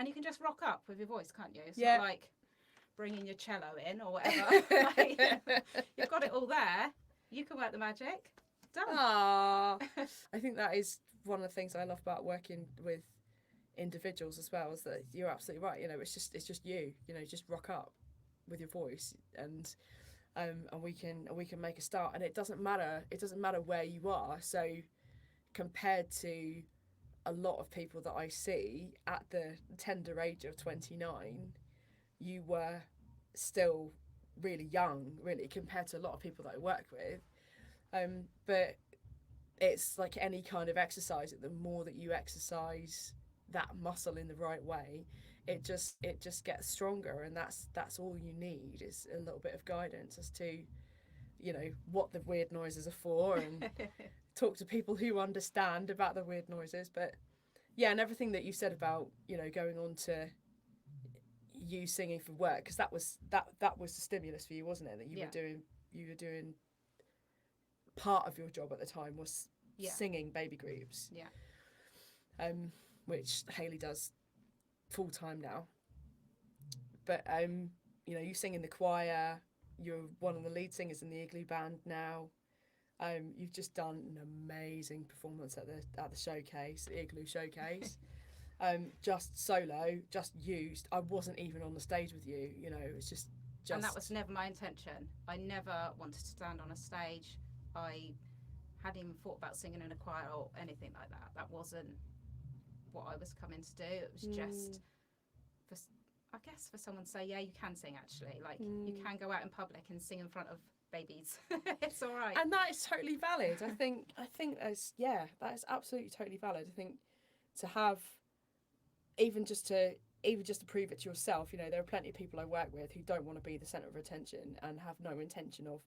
And you can just rock up with your voice, can't you? It's Yeah. not like bringing your cello in or whatever. Like, you've got it all there. You can work the magic. Done. Ah, I think that is one of the things I love about working with individuals as well, is that you're absolutely right. You know, it's just you. You know, just rock up with your voice, and we can make a start. And it doesn't matter. It doesn't matter where you are. So compared to a lot of people that I see at the tender age of 29, you were still really young, really, compared to a lot of people that I work with. But it's like any kind of exercise. The more that you exercise that muscle in the right way, it just gets stronger, and that's all you need is a little bit of guidance as to, you know, what the weird noises are for, and talk to people who understand about the weird noises. But yeah, and everything that you said about, you know, going on to you singing for work, because that was the stimulus for you, wasn't it? That you were doing part of your job at the time was singing baby groups. Yeah. Which Hayley does full time now. But you know, you sing in the choir. You're one of the lead singers in the Igloo band now. You've just done an amazing performance at the showcase, the Igloo showcase. Just solo, just used. I wasn't even on the stage with you. You know, it was just. And that was never my intention. I never wanted to stand on a stage. I hadn't even thought about singing in a choir or anything like that. That wasn't what I was coming to do. It was just, I guess, for someone to say, yeah, you can sing actually. Like, you can go out in public and sing in front of babies. It's all right. And that is totally valid. I think that is absolutely totally valid. I think to have, even just to prove it to yourself, you know, there are plenty of people I work with who don't want to be the centre of attention and have no intention of,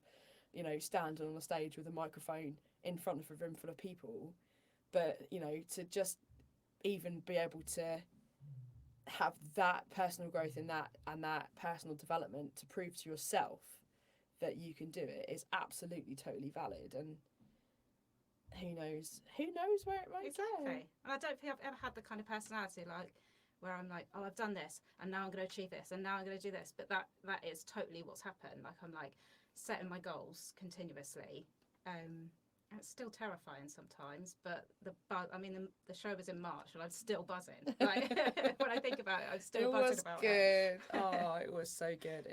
you know, standing on a stage with a microphone in front of a room full of people. But, you know, to just even be able to have that personal growth in that and that personal development to prove to yourself that you can do it is absolutely totally valid. And who knows where it might go. And I don't think I've ever had the kind of personality like where I'm like, oh, I've done this and now I'm going to achieve this and now I'm going to do this. But that is totally what's happened. Like, I'm like setting my goals continuously. And it's still terrifying sometimes, but the show was in March and I'm still buzzing. Like, when I think about it, I'm still buzzing about it. It was good. Oh, it was so good.